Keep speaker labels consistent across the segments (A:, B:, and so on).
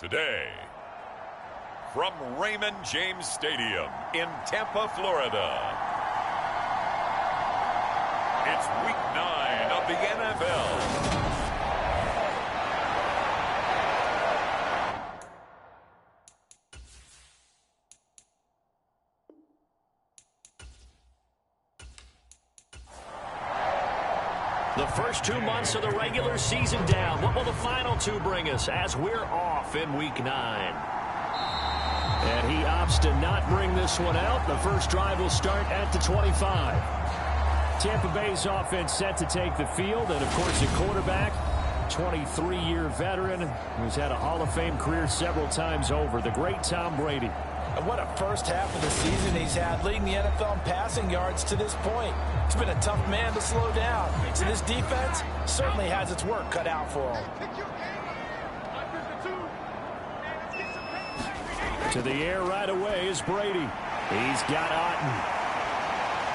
A: Today, from Raymond James Stadium in Tampa, Florida, it's Week 9 of the NFL.
B: The first 2 months of the regular season down. What will the final 2 bring us as we're off in Week 9? And he opts to not bring this one out. The first drive will start at the 25. Tampa Bay's offense set to take the field. And, of course, a quarterback, 23-year veteran who's had a Hall of Fame career several times over, the great Tom Brady.
C: And what a first half of the season he's had, leading the NFL in passing yards to this point. He's been a tough man to slow down. So this defense certainly has its work cut out for him.
B: To the air right away is Brady. He's got Otten.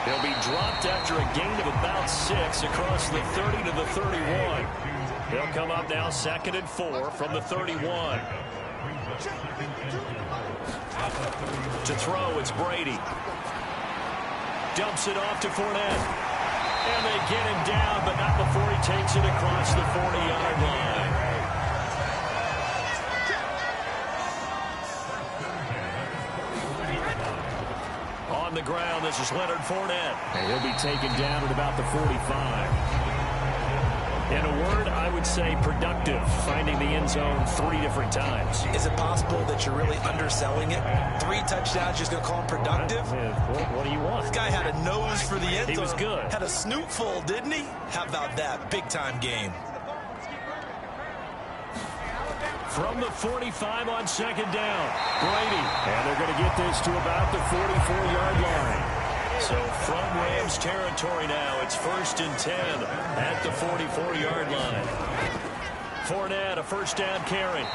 B: He'll be dropped after a gain of about 6 across the 30 to the 31. He'll come up now 2nd and 4 from the 31. To throw, it's Brady. Dumps it off to Fournette. And they get him down, but not before he takes it across the 40-yard line. On the ground, this is Leonard Fournette. And he'll be taken down at about the 45. In a word, I would say productive, finding the end zone 3 different times.
C: Is it possible that you're really underselling it? 3 touchdowns, just going to call him productive?
B: What do you want?
C: This guy had a nose for the end zone.
B: He was good.
C: Had a snoot full, didn't he? How about that? Big-time game.
B: From the 45 on 2nd down, Brady. And they're going to get this to about the 44-yard line. So from Rams territory now, it's 1st and 10 at the 44-yard line. Fournette, a first down carry.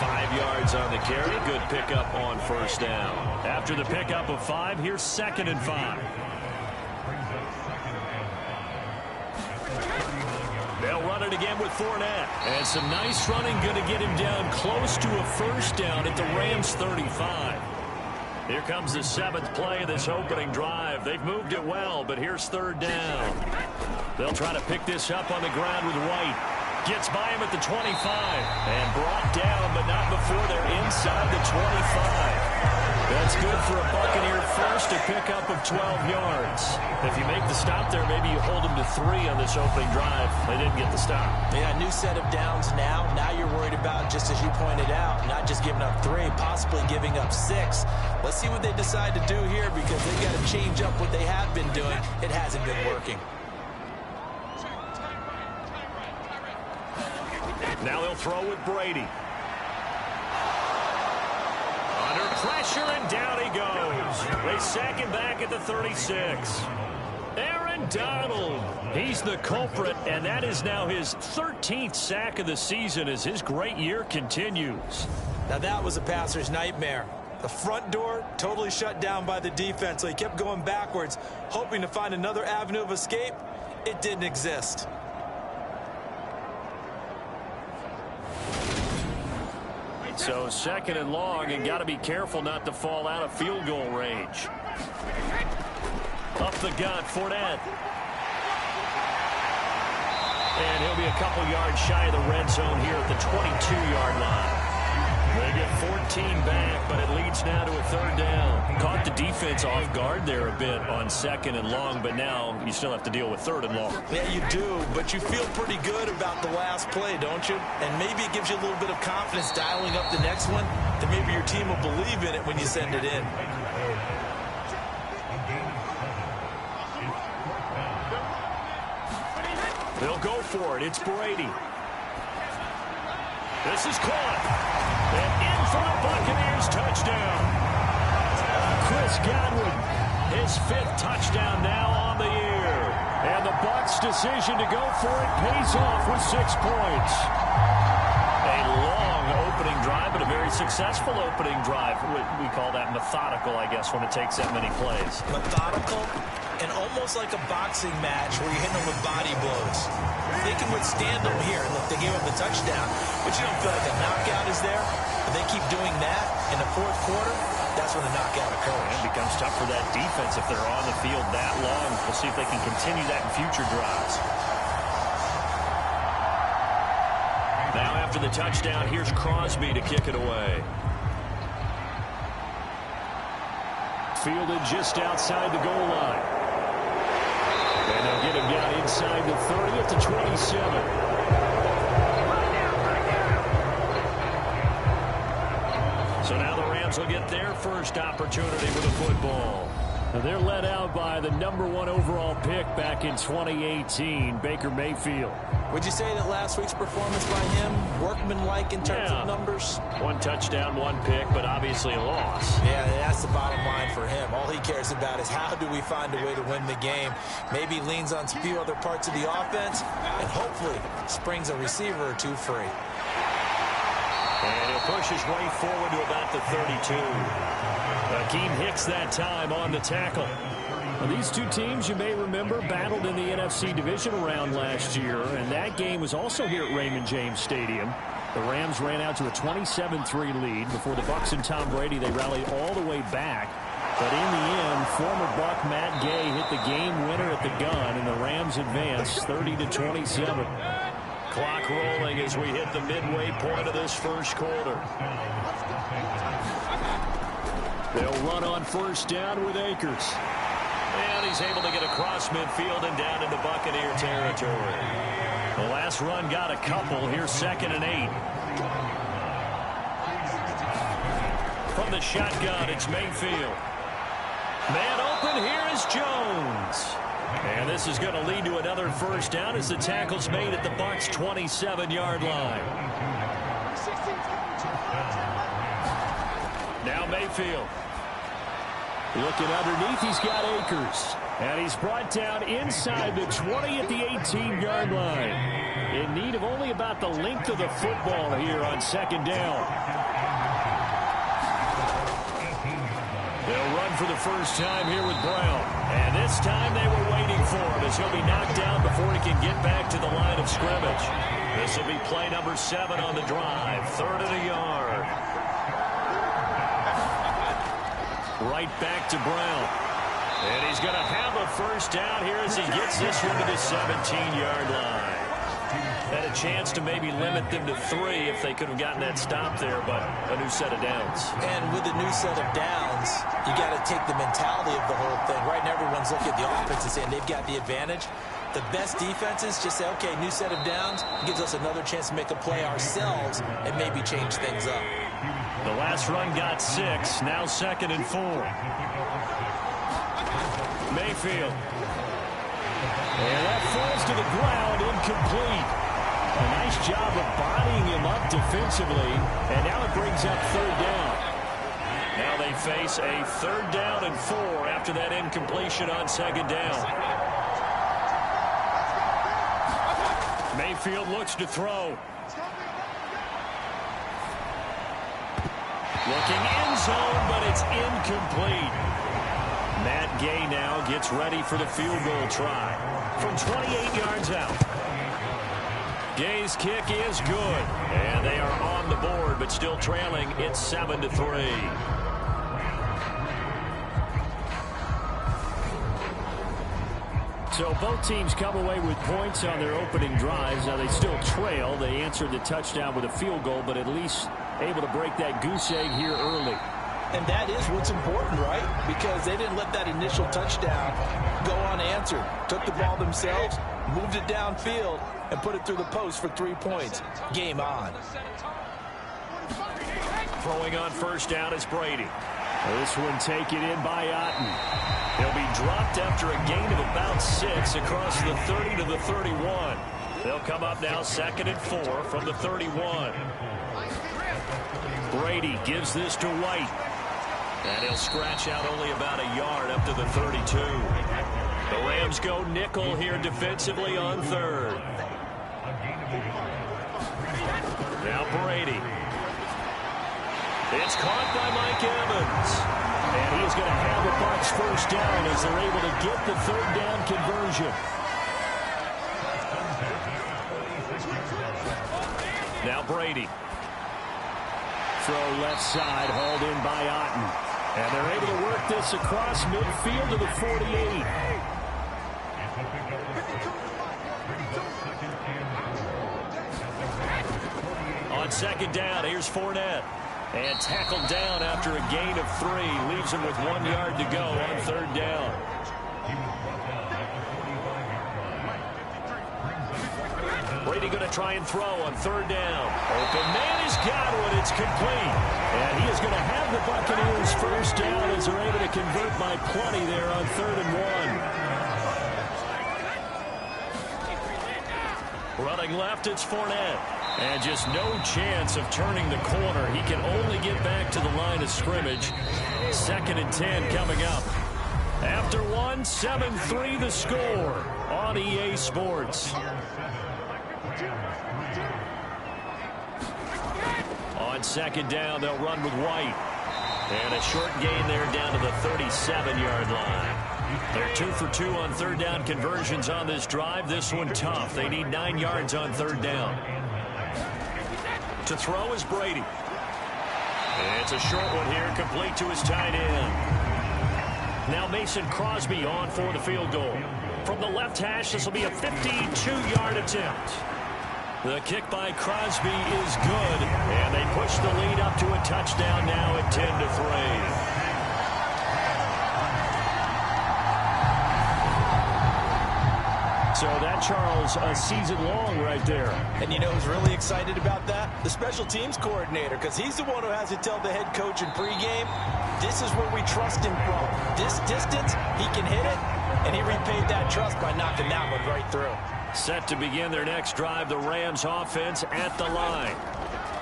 B: 5 yards on the carry. Good pickup on 1st down. After the pickup of 5, here's 2nd and 5. They'll run it again with Fournette. And some nice running, going to get him down close to a 1st down at the Rams 35. Here comes the 7th play of this opening drive. They've moved it well, but here's 3rd down. They'll try to pick this up on the ground with White. Gets by him at the 25 and brought down, but not before they're inside the 25. That's good for a Buccaneer first, a pickup of 12 yards. If you make the stop there, maybe you hold them to 3 on this opening drive. They didn't get the stop.
C: Yeah, new set of downs now. Now you're worried about, just as you pointed out, not just giving up 3, possibly giving up 6. Let's see what they decide to do here, because they've got to change up what they have been doing. It hasn't been working.
B: Now they'll throw with Brady. Under pressure, and down he goes. They sack him back at the 36. Aaron Donald, he's the culprit, and that is now his 13th sack of the season as his great year continues.
C: Now that was a passer's nightmare. The front door totally shut down by the defense, so he kept going backwards, hoping to find another avenue of escape. It didn't exist.
B: So 2nd and long, and got to be careful not to fall out of field goal range. Up the gut, Fournette. And he'll be a couple yards shy of the red zone here at the 22-yard line. They get 14 back, but it leads now to a 3rd down. Caught the defense off guard there a bit on 2nd and long, but now you still have to deal with 3rd and long.
C: Yeah, you do, but you feel pretty good about the last play, don't you? And maybe it gives you a little bit of confidence dialing up the next one, that maybe your team will believe in it when you send it in.
B: They'll go for it. It's Brady. This is caught. And in for the Buccaneers touchdown. Chris Godwin, his 5th touchdown now on the year. And the Bucs' decision to go for it pays off with 6 points. A long opening drive, but a very very successful opening drive. We call that methodical, I guess, when it takes that many plays.
C: Methodical and almost like a boxing match where you're hitting them with body blows. They can withstand them here. Look, they gave up the touchdown, but you don't feel like a knockout is there. If they keep doing that in the fourth quarter, that's when the knockout occurs.
B: It becomes tough for that defense if they're on the field that long. We'll see if they can continue that in future drives. Now after the touchdown, here's Crosby to kick it away. Fielded just outside the goal line. And they'll get him down inside the 30 at the 27. So now the Rams will get their first opportunity with the football. Now they're led out by the #1 overall pick back in 2018, Baker Mayfield.
C: Would you say that last week's performance by him, workmanlike in terms of numbers?
B: 1 touchdown, 1 pick, but obviously a loss.
C: Yeah, that's the bottom line for him. All he cares about is how do we find a way to win the game. Maybe leans on a few other parts of the offense, and hopefully springs a receiver or two free.
B: And he'll push his way forward to about the 32. Akeem Hicks that time on the tackle. Well, these two teams, you may remember, battled in the NFC division round last year, and that game was also here at Raymond James Stadium. The Rams ran out to a 27-3 lead. Before the Bucs and Tom Brady, they rallied all the way back. But in the end, former Buck Matt Gay hit the game winner at the gun, and the Rams advanced 30-27. Clock rolling as we hit the midway point of this first quarter. They'll run on first down with Akers. And he's able to get across midfield and down into Buccaneer territory. The last run got a couple. Here's 2nd and 8. From the shotgun, it's Mayfield. Man open, here is Jones. And this is going to lead to another first down as the tackle's made at the Bucs' 27-yard line. Now Mayfield. Looking underneath, he's got Akers. And he's brought down inside the 20 at the 18-yard line. In need of only about the length of the football here on 2nd down. They'll run for the first time here with Brown. And this time they were waiting for him as he'll be knocked down before he can get back to the line of scrimmage. This will be play number 7 on the drive. 3rd and a yard. Right back to Brown. And he's going to have a first down here as he gets this one to the 17-yard line. Had a chance to maybe limit them to 3 if they could have gotten that stop there, but a new set of downs.
C: And with a new set of downs, you got to take the mentality of the whole thing. Right now, everyone's looking at the offense and saying they've got the advantage. The best defenses just say, okay, new set of downs gives us another chance to make a play ourselves and maybe change things up.
B: The last run got 6. Now 2nd and 4. Mayfield. And that falls to the ground, incomplete. A nice job of bodying him up defensively. And now it brings up 3rd down. Now they face a 3rd down and 4 after that incompletion on 2nd down. Mayfield looks to throw. Looking end zone, but it's incomplete. Matt Gay now gets ready for the field goal try from 28 yards out. Gay's kick is good, and they are on the board, but still trailing. It's 7-3. So both teams come away with points on their opening drives. Now they still trail. They answered the touchdown with a field goal, but at least able to break that goose egg here early.
C: And that is what's important, right? Because they didn't let that initial touchdown go unanswered. Took the ball themselves, moved it downfield, and put it through the post for 3 points. Game on.
B: Throwing on first down is Brady. This one taken in by Otten. He'll be dropped after a gain of about 6 across the 30 to the 31. They'll come up now 2nd and 4 from the 31. Brady gives this to White. And he'll scratch out only about a yard up to the 32. The Rams go nickel here defensively on 3rd. Now Brady. It's caught by Mike Evans. And he is going to have the Bucs first down as they're able to get the third down conversion. Now Brady. Throw left side, hauled in by Otten. And they're able to work this across midfield to the 48. On second down, here's Fournette. And tackled down after a gain of 3. Leaves him with 1 yard to go on third down. Brady going to try and throw on third down. Open man has got one. It's complete. And he is going to have the Buccaneers first down as they're able to convert by plenty there on 3rd and 1. Running left, it's Fournette. And just no chance of turning the corner. He can only get back to the line of scrimmage. 2nd and 10 coming up. After 1, 7-3 the score on EA Sports. On second down, they'll run with White. And a short gain there down to the 37-yard line. They're 2 for 2 on third down conversions on this drive. This one tough. They need 9 yards on third down. To throw is Brady. It's a short one here, complete to his tight end. Now Mason Crosby on for the field goal. From the left hash, this will be a 52-yard attempt. The kick by Crosby is good, and they push the lead up to a touchdown now at 10-3. So that, Charles, a season long right there.
C: And you know who's really excited about that? The special teams coordinator, because he's the one who has to tell the head coach in pregame, this is where we trust him from. This distance, he can hit it, and he repaid that trust by knocking that one right through.
B: Set to begin their next drive, the Rams offense at the line.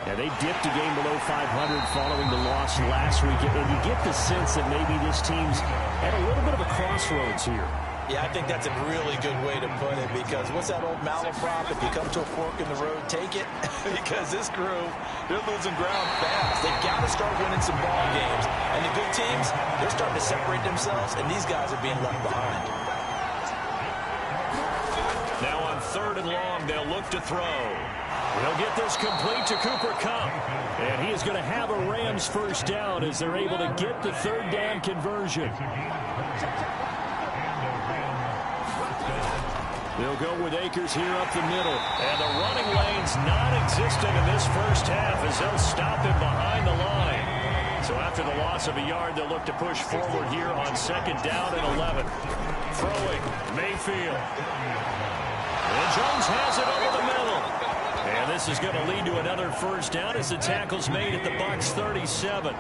B: And they dipped a game below 500 following the loss last week. And you get the sense that maybe this team's at a little bit of a crossroads here.
C: Yeah, I think that's a really good way to put it, because what's that old malaprop? If you come to a fork in the road, take it. Because this crew, they're losing ground fast. They've got to start winning some ball games. And the good teams, they're starting to separate themselves, and these guys are being left behind.
B: Now on 3rd and long, they'll look to throw. They'll get this complete to Cooper Kupp. And he is going to have a Rams first down as they're able to get the third down conversion. They'll go with Akers here up the middle. And the running lane's non-existent in this first half as they'll stop him behind the line. So after the loss of a yard, they'll look to push forward here on 2nd down and 11. Throwing, Mayfield. And Jones has it over the middle. And this is going to lead to another first down as the tackle's made at the Bucs 37.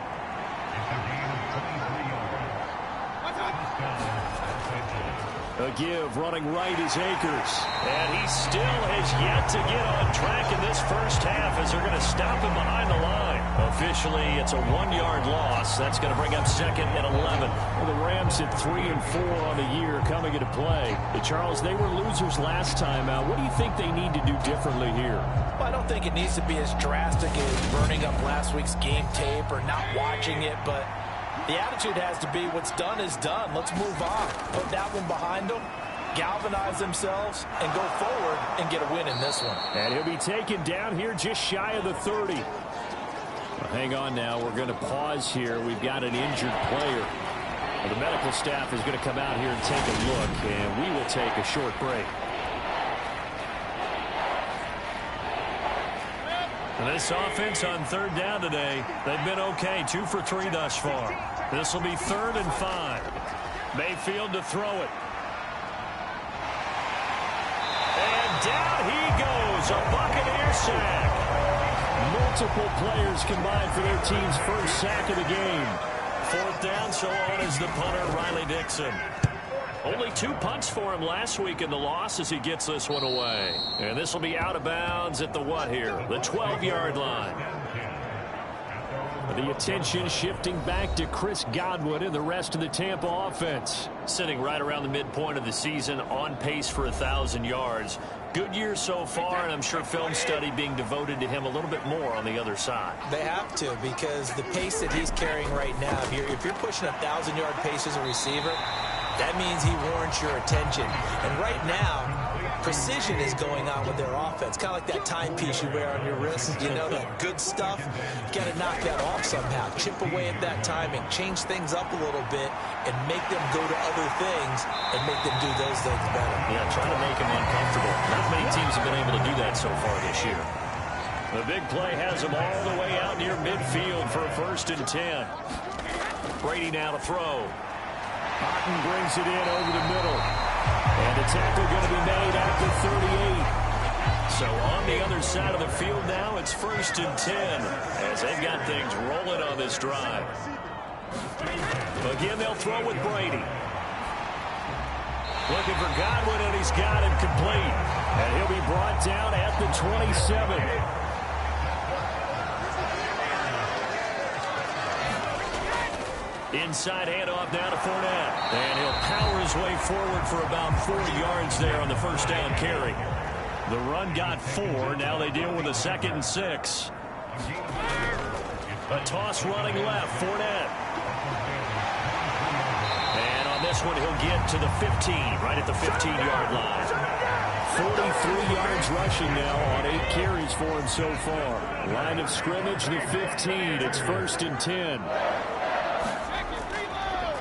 B: A give, running right is Akers. And he still has yet to get on track in this first half as they're going to stop him behind the line. Officially, it's a 1-yard loss. That's going to bring up 2nd and 11. Well, the Rams at 3 and 4 on the year coming into play. Hey, Charles, they were losers last time out. What do you think they need to do differently here?
C: Well, I don't think it needs to be as drastic as burning up last week's game tape or not watching it, but the attitude has to be what's done is done. Let's move on. Put that one behind them, galvanize themselves, and go forward and get a win in this one.
B: And he'll be taken down here just shy of the 30. Well, hang on now. We're going to pause here. We've got an injured player. Well, the medical staff is going to come out here and take a look, and we will take a short break. This offense on 3rd down today, they've been okay. 2 for 3 thus far. This will be 3rd and 5. Mayfield to throw it. And down he goes. A Buccaneer sack. Multiple players combined for their team's first sack of the game. 4th down, so on is the punter, Riley Dixon. Only 2 punts for him last week in the loss as he gets this one away. And this will be out of bounds at the what here? The 12-yard line. The attention shifting back to Chris Godwin and the rest of the Tampa offense. Sitting right around the midpoint of the season, on pace for 1,000 yards. Good year so far, and I'm sure film study being devoted to him a little bit more on the other side.
C: They have to, because the pace that he's carrying right now, if you're pushing a 1,000-yard pace as a receiver, that means he warrants your attention. And right now, precision is going on with their offense. Kind of like that timepiece you wear on your wrist. You know, that good stuff. You got to knock that off somehow. Chip away at that timing. Change things up a little bit and make them go to other things and make them do those things better.
B: Yeah, trying to make them uncomfortable. Not many teams have been able to do that so far this year. The big play has them all the way out near midfield for a 1st and 10. Brady now to throw.
D: Cotton brings it in over the middle. And the tackle going to be made at the 38.
B: So on the other side of the field now, it's 1st and 10 as they've got things rolling on this drive. Again, they'll throw with Brady. Looking for Godwin, and he's got him complete.
D: And he'll be brought down at the 27.
B: Inside handoff now to Fournette. And he'll power his way forward for about 4 yards there on the 1st down carry. The run got 4. Now they deal with a 2nd and 6. A toss running left. Fournette. And on this one, he'll get to the 15, right at the 15-yard line.
D: 43 yards rushing now on 8 carries for him so far. Line of scrimmage, the 15. It's 1st and 10.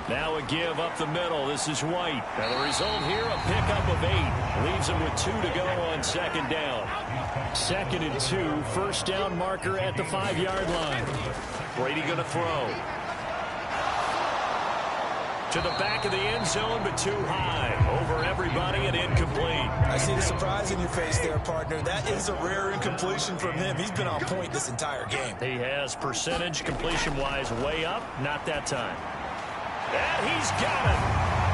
B: Now a give up the middle. This is White. And the result here, a pickup of 8. Leaves him with 2 to go on 2nd down.
D: 2nd and 2. 1st down marker at the 5-yard line.
B: Brady going to throw. To the back of the end zone, but too high. Over everybody and incomplete.
C: I see the surprise in your face there, partner. That is a rare incompletion from him. He's been on point this entire game.
B: He has percentage completion-wise way up. Not that time. And he's got it.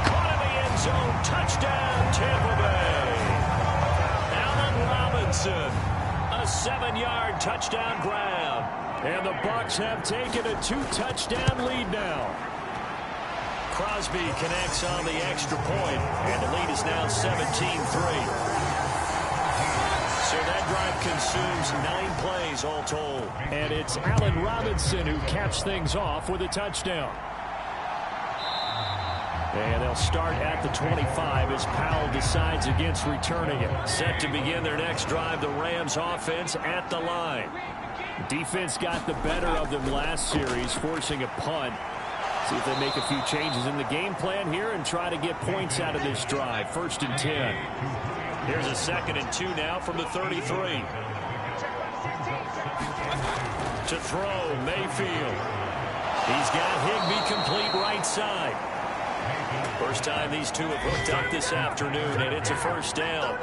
B: Caught in the end zone. Touchdown, Tampa Bay. Allen Robinson. A 7-yard touchdown grab.
D: And the Bucs have taken a 2-touchdown lead now.
B: Crosby connects on the extra point, and the lead is now 17-3. So that drive consumes 9 plays all told.
D: And it's Allen Robinson who caps things off with a touchdown. And they'll start at the 25 as Powell decides against returning it.
B: Set to begin their next drive, the Rams offense at the line.
D: Defense got the better of them last series, forcing a punt. See if they make a few changes in the game plan here and try to get points out of this drive. 1st and 10.
B: Here's a 2nd and 2 now from the 33. To throw, Mayfield. He's got Higbee complete right side. First time these two have hooked up this afternoon, and it's a 1st down.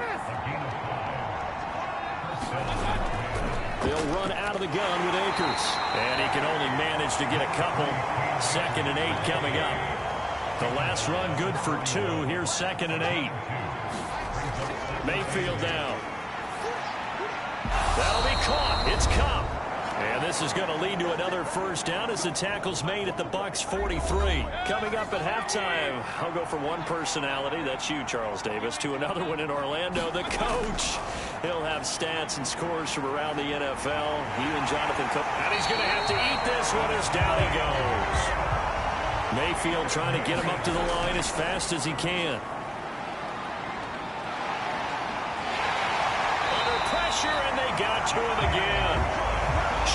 D: They'll run out of the gun with Akers.
B: And he can only manage to get a couple. 2nd and 8 coming up. The last run good for 2. Here's 2nd and 8. Mayfield down. That'll be caught. It's Cup. And this is going to lead to another 1st down as the tackle's made at the Bucs 43. Coming up at halftime, I'll go from one personality, that's you, Charles Davis, to another one in Orlando, the coach. He'll have stats and scores from around the NFL. He and Jonathan Cook. And he's going to have to eat this one as down he goes. Mayfield trying to get him up to the line as fast as he can. Under pressure, and they got to him again.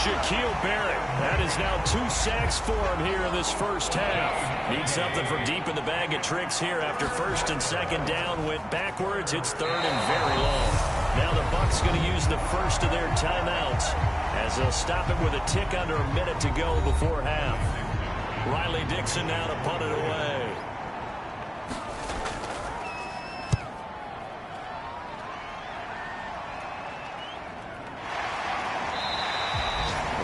B: Shaquille Barrett. That is now 2 sacks for him here in this 1st half. Needs something from deep in the bag of tricks here after 1st and 2nd down. Went backwards. It's 3rd and very long. Now the Bucs going to use the first of their timeouts as they'll stop it with a tick under a minute to go before half. Riley Dixon now to punt it away.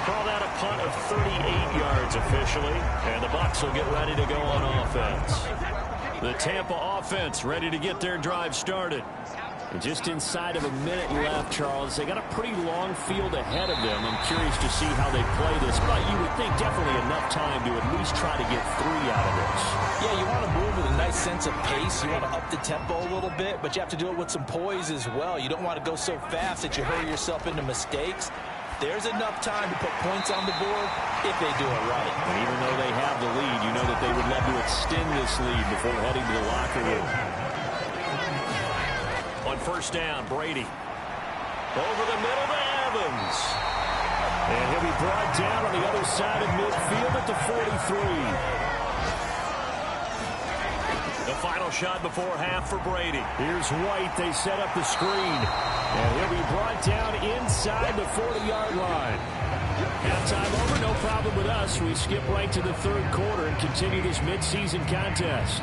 B: Call that a punt of 38 yards officially, and the Bucs will get ready to go on offense. The Tampa offense ready to get their drive started.
D: And just inside of a minute left, Charles. They got a pretty long field ahead of them. I'm curious to see how they play this, but you would think definitely enough time to at least try to get 3 out of this.
C: Yeah, you want to move with a nice sense of pace. You want to up the tempo a little bit, but you have to do it with some poise as well. You don't want to go so fast that you hurry yourself into mistakes. There's enough time to put points on the board if they do it right.
D: And even though they have the lead, you know that they would love to extend this lead before heading to the locker room.
B: On first down, Brady. Over the middle to Evans. And he'll be brought down on the other side of midfield at the 43. The final shot before half for Brady.
D: Here's White. They set up the screen. And he'll be brought down inside the 40-yard line. Halftime over, no problem with us. We skip right to the third quarter and continue this midseason contest.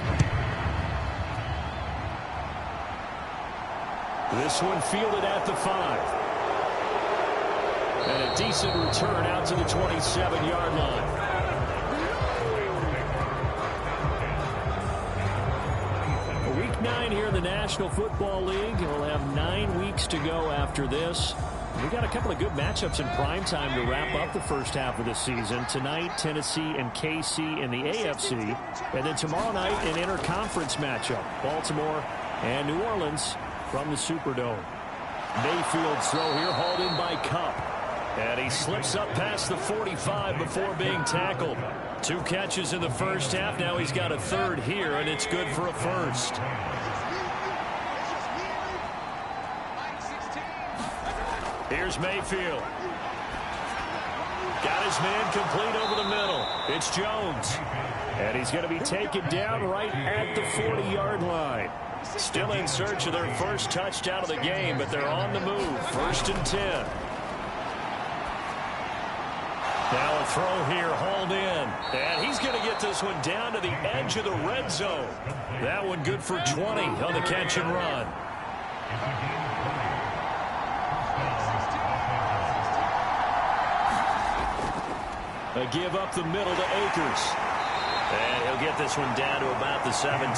D: This one fielded at the 5. And a decent return out to the 27-yard line. Week 9 here in the National Football League. We'll have 9 weeks to go after this. We've got a couple of good matchups in prime time to wrap up the first half of the season. Tonight, Tennessee and KC in the AFC. And then tomorrow night, an interconference matchup. Baltimore and New Orleans from the Superdome. Mayfield's throw here hauled in by Kupp. And he slips up past the 45 before being tackled. 2 catches in the first half. Now he's got a third here, and it's good for a first. Here's Mayfield. Got his man complete over the middle. It's Jones. And he's going to be taken down right at the 40-yard line. Still in search of their first touchdown of the game, but they're on the move. First and 10. Now a throw here, hauled in. And he's going to get this one down to the edge of the red zone. That one good for 20 on the catch and run. A give up the middle to Akers. And he'll get this one down to about the 17.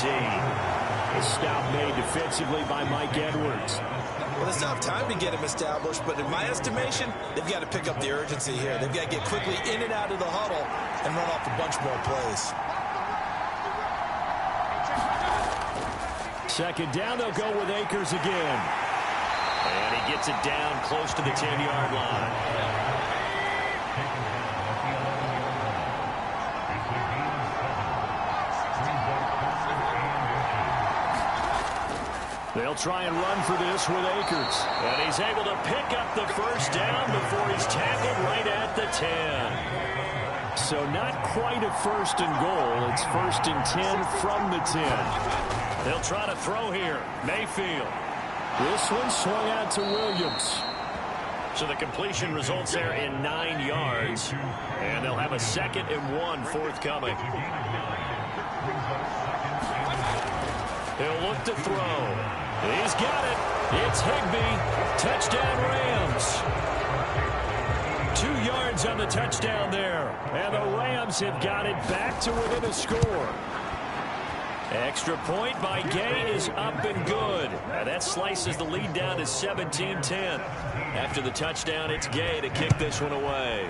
D: A stop made defensively by Mike Edwards.
C: Well, there's not time to get him established, but in my estimation, they've got to pick up the urgency here. They've got to get quickly in and out of the huddle and run off a bunch more plays.
D: Second down, they'll go with Akers again.
B: And he gets it down close to the 10-yard line.
D: They'll try and run for this with Akers.
B: And he's able to pick up the first down before he's tackled right at the 10.
D: So not quite a first and goal. It's first and 10 from the 10.
B: They'll try to throw here. Mayfield.
D: This one swung out to Williams.
B: So the completion results there in 9 yards. And they'll have a 2nd and 1 forthcoming. He'll look to throw. He's got it. It's Higbee. Touchdown Rams.
D: 2 yards on the touchdown there. And the Rams have got it back to within a score.
B: Extra point by Gay is up and good. Now that slices the lead down to 17-10. After the touchdown, it's Gay to kick this one away.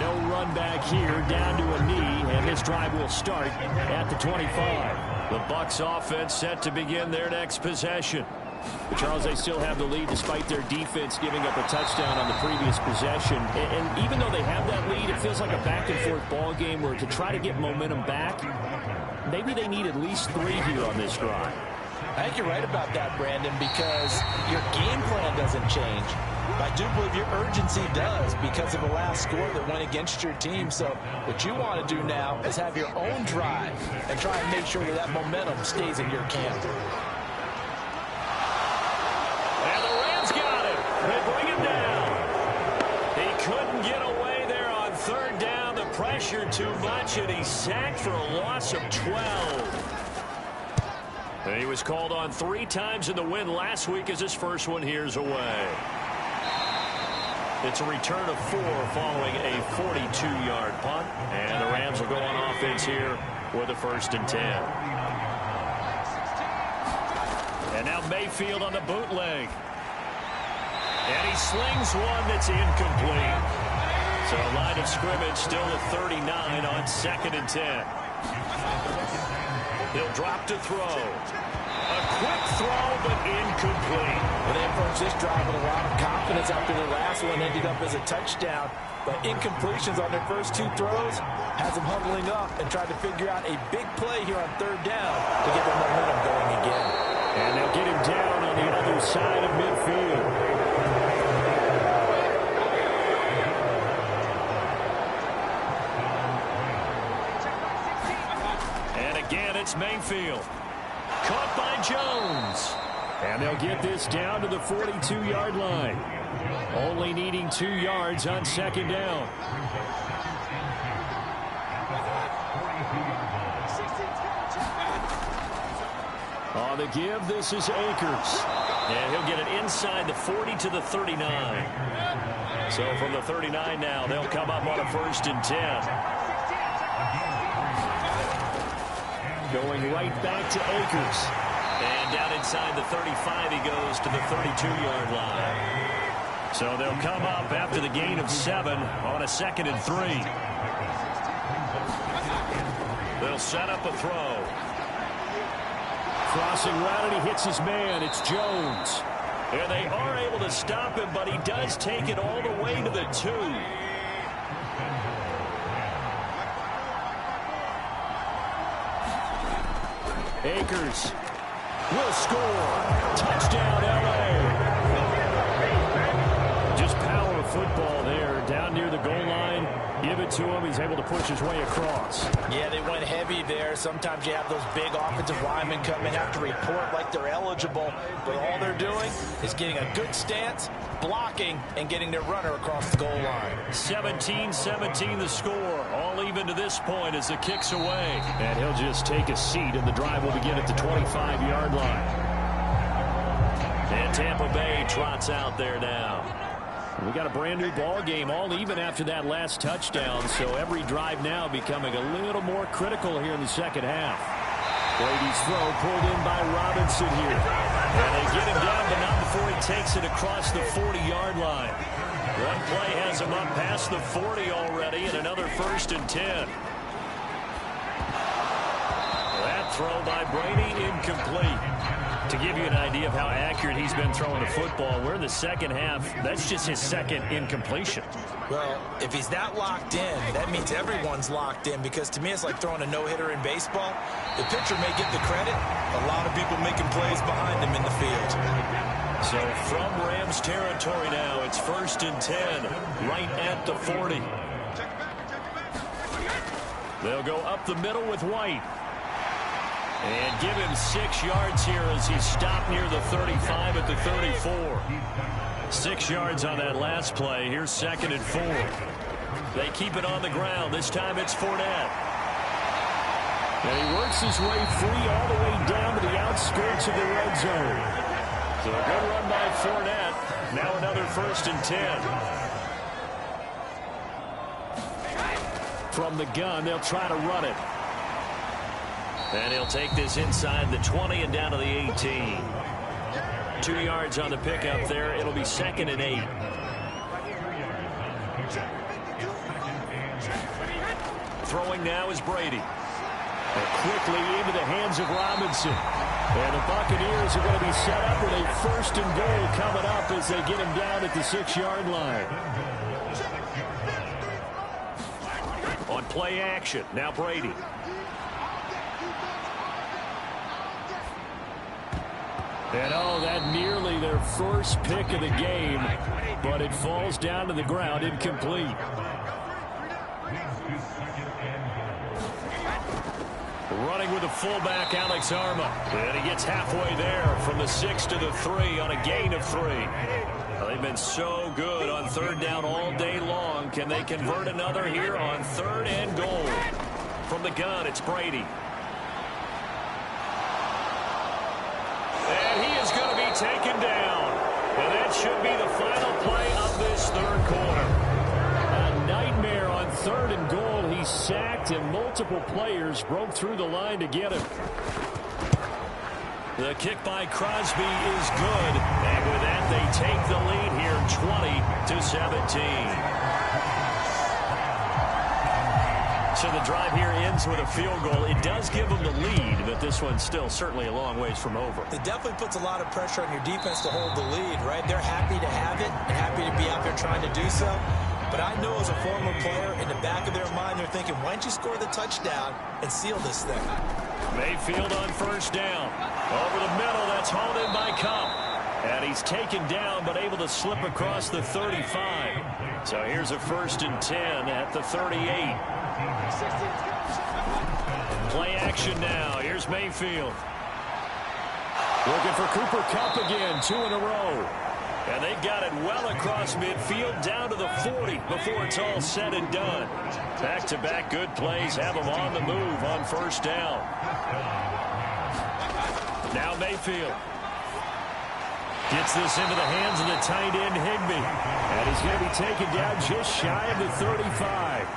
D: No run back here, down to a knee, and this drive will start at the 25.
B: The Bucs offense set to begin their next possession.
D: But Charles, they still have the lead despite their defense giving up a touchdown on the previous possession. And even though they have that lead, it feels like a back-and-forth ball game where to try to get momentum back, maybe they need at least 3 here on this drive.
C: I think you're right about that, Brandon, because your game plan doesn't change. I do believe your urgency does because of the last score that went against your team. So what you want to do now is have your own drive and try and make sure that that momentum stays in your camp.
B: And the Rams got him. They bring him down. He couldn't get away there on 3rd down. The pressure too much, and he's sacked for a loss of 12. And he was called on 3 times in the win last week as his first one here's away. It's a return of 4 following a 42-yard punt. And the Rams will go on offense here with a 1st and 10. And now Mayfield on the bootleg. And he slings one that's incomplete. So line of scrimmage still at 39 on 2nd and 10. He'll drop to throw. A quick throw, but incomplete.
C: Well, they approached this drive with a lot of confidence after the last one ended up as a touchdown. But incompletions on their first 2 throws has them huddling up and trying to figure out a big play here on 3rd down to get their momentum going again.
D: And they'll get him down on the other side of midfield.
B: And again, it's Mayfield. Caught by Jones.
D: And they'll get this down to the 42-yard line. Only needing 2 yards on 2nd down. On the give, this is Akers.
B: And he'll get it inside the 40 to the 39. So from the 39 now, they'll come up on a 1st and 10.
D: Going right back to Akers.
B: And down inside the 35, he goes to the 32-yard line. So they'll come up after the gain of 7 on a 2nd and 3. They'll set up a throw.
D: Crossing route, and he hits his man. It's Jones.
B: And they are able to stop him, but he does take it all the way to the 2.
D: Akers will score. Touchdown, L.A. Just power football there. Down near the goal line. Give it to him. He's able to push his way across.
C: Yeah, they went heavy there. Sometimes you have those big offensive linemen come in, have to report like they're eligible, but all they're doing is getting a good stance, blocking, and getting their runner across the goal line.
B: 17-17 the score. All even to this point as the kick's away.
D: And he'll just take a seat, and the drive will begin at the 25-yard line.
B: And Tampa Bay trots out there now.
D: We got a brand new ball game, all even after that last touchdown, so every drive now becoming a little more critical here in the 2nd half. Brady's throw pulled in by Robinson here.
B: And they get him down, but not before he takes it across the 40-yard line. One play has him up past the 40 already, and another 1st and 10. That throw by Brady incomplete. To give you an idea of how accurate he's been throwing the football, we're in the 2nd half. That's just his 2nd incompletion.
C: Well, if he's not locked in, that means everyone's locked in, because to me it's like throwing a no-hitter in baseball. The pitcher may get the credit. A lot of people making plays behind him in the field.
B: So from Rams territory now, it's 1st and 10, right at the 40. They'll go up the middle with White. And give him 6 yards here as he stopped near the 35 at the 34. 6 yards on that last play. Here's 2nd and 4. They keep it on the ground. This time it's Fournette.
D: And he works his way free all the way down to the outskirts of the red zone.
B: So a good run by Fournette. Now another 1st and 10.
D: From the gun, they'll try to run it.
B: And he'll take this inside the 20 and down to the 18. 2 yards on the pickup there. It'll be 2nd and 8. Throwing now is Brady.
D: And quickly into the hands of Robinson. And the Buccaneers are going to be set up with a 1st and goal coming up as they get him down at the 6-yard line.
B: On play action, now Brady.
D: And oh, that nearly their first pick of the game, but it falls down to the ground incomplete.
B: Running with the fullback, Alex Arma. And he gets halfway there from the 6 to the 3 on a gain of 3. Well, they've been so good on 3rd down all day long. Can they convert another here on 3rd and goal? From the gun, it's Brady. And he is going to be taken down. And that should be the final play of this 3rd quarter.
D: A nightmare on 3rd and goal. He sacked, and multiple players broke through the line to get him.
B: The kick by Crosby is good. And with that, they take the lead here 20-17. So the drive here ends with a field goal. It does give them the lead, but this one's still certainly a long ways from over.
C: It definitely puts a lot of pressure on your defense to hold the lead, right? They're happy to have it and happy to be out there trying to do so. But I know as a former player, in the back of their mind, they're thinking, why don't you score the touchdown and seal this thing?
B: Mayfield on first down. Over the middle, that's hauled in by Cup. And he's taken down, but able to slip across the 35. So here's a 1st and 10 at the 38. Play action now. Here's Mayfield. Looking for Cooper Kupp again, 2 in a row. And they got it well across midfield down to the 40 before it's all said and done. Back-to-back good plays have them on the move on first down. Now Mayfield gets this into the hands of the tight end Higbee. And he's going to be taken down just shy of the 35.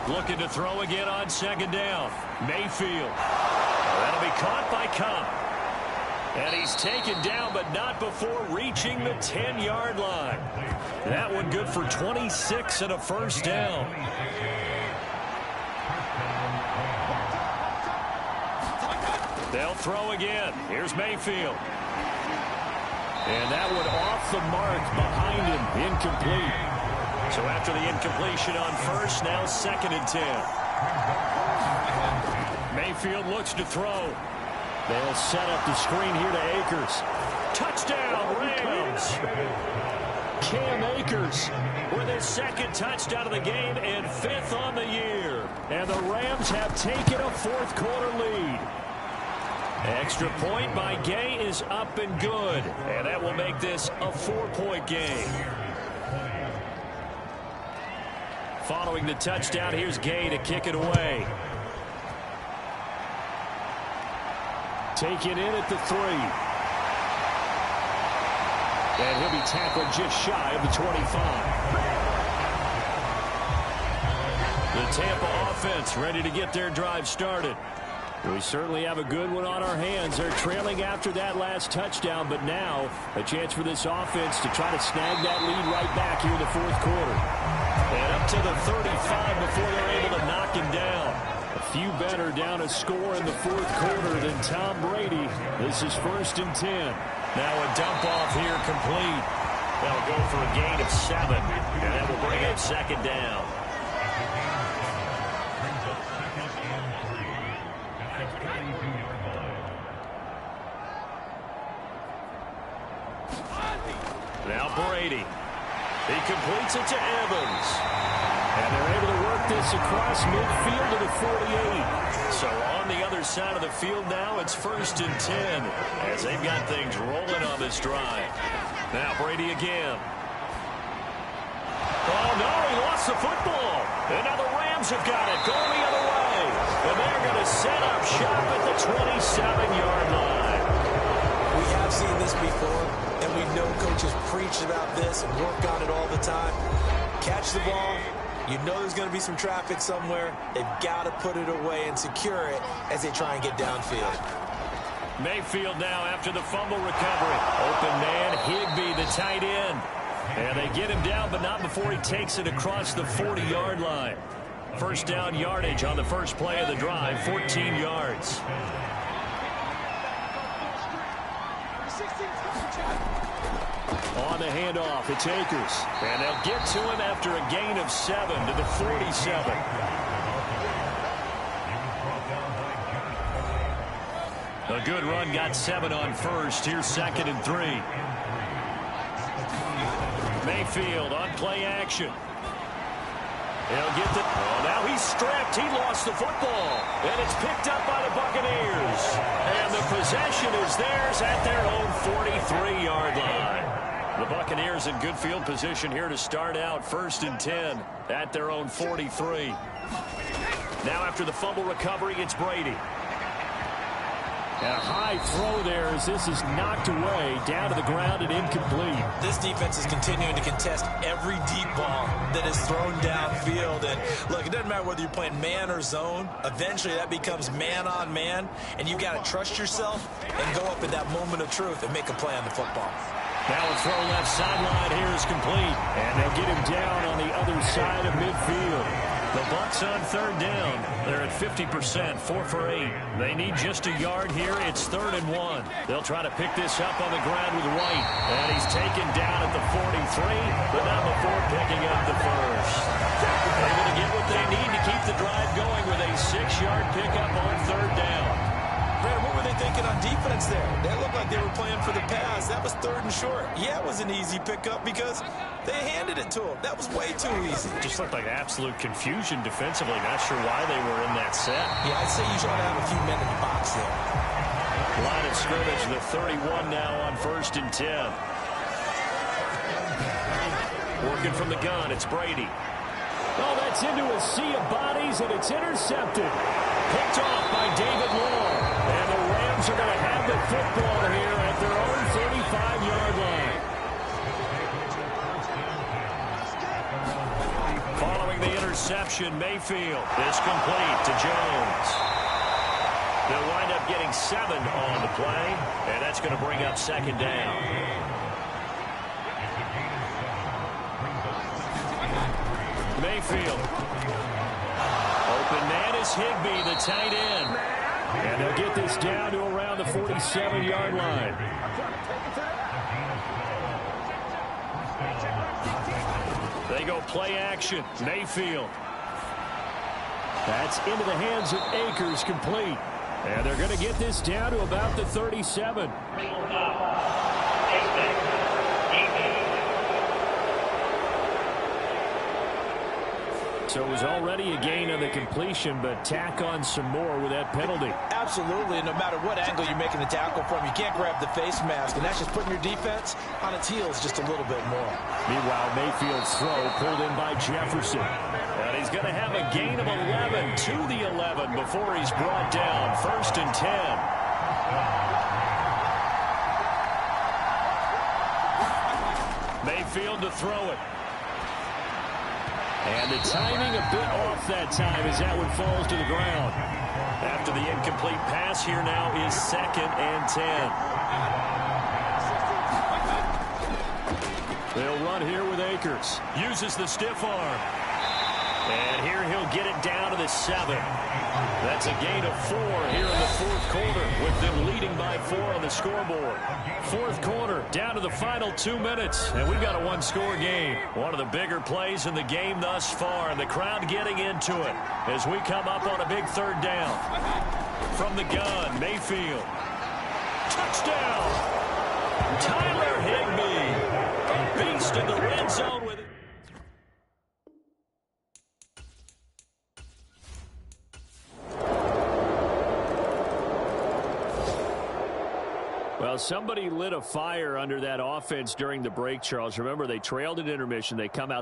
B: Looking to throw again on second down. Mayfield. That'll be caught by Cup. And he's taken down, but not before reaching the 10-yard line. That one good for 26 and a first down. They'll throw again. Here's Mayfield. And that one off the mark behind him. Incomplete. So after the incompletion on first, now 2nd and 10. Mayfield looks to throw. They'll set up the screen here to Akers. Touchdown, Rams! Cam Akers with his 2nd touchdown of the game and 5th on the year. And the Rams have taken a 4th quarter lead. Extra point by Gay is up and good. And that will make this a 4-point game. Following the touchdown, here's Gay to kick it away. Taken in at the 3. And he'll be tackled just shy of the 25. The Tampa offense ready to get their drive started. We certainly have a good one on our hands. They're trailing after that last touchdown, but now a chance for this offense to try to snag that lead right back here in the 4th quarter. And up to the 35 before they're able to knock him down. A few better down a score in the 4th quarter than Tom Brady. This is 1st and 10. Now a dump off here complete. They'll go for a gain of 7. And that will bring up 2nd down. Now Brady. He completes it to Evans. And they're able to work this across midfield to the 48. So on the other side of the field now, it's 1st and 10 as they've got things rolling on this drive. Now Brady again. Oh, no, he lost the football. And now the Rams have got it going the other way. And they're going to set up shop at the 27-yard line.
C: We have seen this before, and we know coaches preach about this and work on it all the time. Catch the ball. You know there's going to be some traffic somewhere. They've got to put it away and secure it as they try and get downfield.
B: Mayfield now after the fumble recovery. Open man, Higbee, the tight end. And they get him down, but not before he takes it across the 40-yard line. First down yardage on the first play of the drive, 14 yards. On the handoff, it's Akers. And they'll get to him after a gain of 7 to the 47. A good run, got 7 on first. Here's 2nd and 3. Mayfield on play action. He'll get the... Oh, now he's stripped. He lost the football. And it's picked up by the Buccaneers. And the possession is theirs at their own 43-yard line. The Buccaneers in good field position here to start out 1st and 10 at their own 43. Now after the fumble recovery, it's Brady.
D: And a high throw there as this is knocked away, down to the ground and incomplete.
C: This defense is continuing to contest every deep ball that is thrown downfield. And look, it doesn't matter whether you're playing man or zone. Eventually that becomes man on man, and you've got to trust yourself and go up at that moment of truth and make a play on the football.
D: Now a throw left sideline here is complete. And they'll get him down on the other side of midfield.
B: The Bucs on third down. They're at 50%, 4 for 8. They need just a yard here. It's 3rd and 1. They'll try to pick this up on the ground with White. And he's taken down at the 43, but not before picking up the first. Able to get what they need to keep the drive going with a 6-yard pickup on third down.
C: Brad, what were they thinking on defense there? They looked like they were playing for the pass. That was 3rd and short. Yeah, it was an easy pickup because they handed it to him. That was way too easy.
B: Just looked like absolute confusion defensively. Not sure why they were in that set.
C: Yeah, I'd say you should have a few men in the box there.
B: Line of scrimmage, the 31 now on 1st and 10. Working from the gun, it's Brady.
D: Oh, that's into a sea of bodies, and it's intercepted. Picked off by David Long. And the Rams are going to have the football here at their own 35-yard line.
B: Following the interception, Mayfield is complete to Jones. They'll wind up getting 7 on the play, and that's going to bring up 2nd down. Mayfield. Open man is Higbee, the tight end.
D: And they'll get this down to around the 47-yard line.
B: They go play action. Mayfield.
D: That's into the hands of Akers, complete. And they're going to get this down to about the 37. So it was already a gain on the completion, but tack on some more with that penalty.
C: Absolutely, and no matter what angle you're making the tackle from, you can't grab the face mask, and that's just putting your defense on its heels just a little bit more.
D: Meanwhile, Mayfield's throw pulled in by Jefferson.
B: And he's going to have a gain of 11 to the 11 before he's brought down. 1st and 10. Mayfield to throw it.
D: And the timing a bit off that time as that one falls to the ground.
B: After the incomplete pass, here now is 2nd and 10.
D: They'll run here with Akers.
B: Uses the stiff arm. And here he'll get it down to the 7. That's a gain of 4 here in the 4th quarter, with them leading by 4 on the scoreboard. 4th quarter, down to the final 2 minutes, and we've got a 1-score game. One of the bigger plays in the game thus far, and the crowd getting into it as we come up on a big 3rd down. From the gun, Mayfield. Touchdown! Tyler Higbee. A beast in the red zone with it.
D: Well, somebody lit a fire under that offense during the break, Charles. Remember, they trailed at intermission. They come out.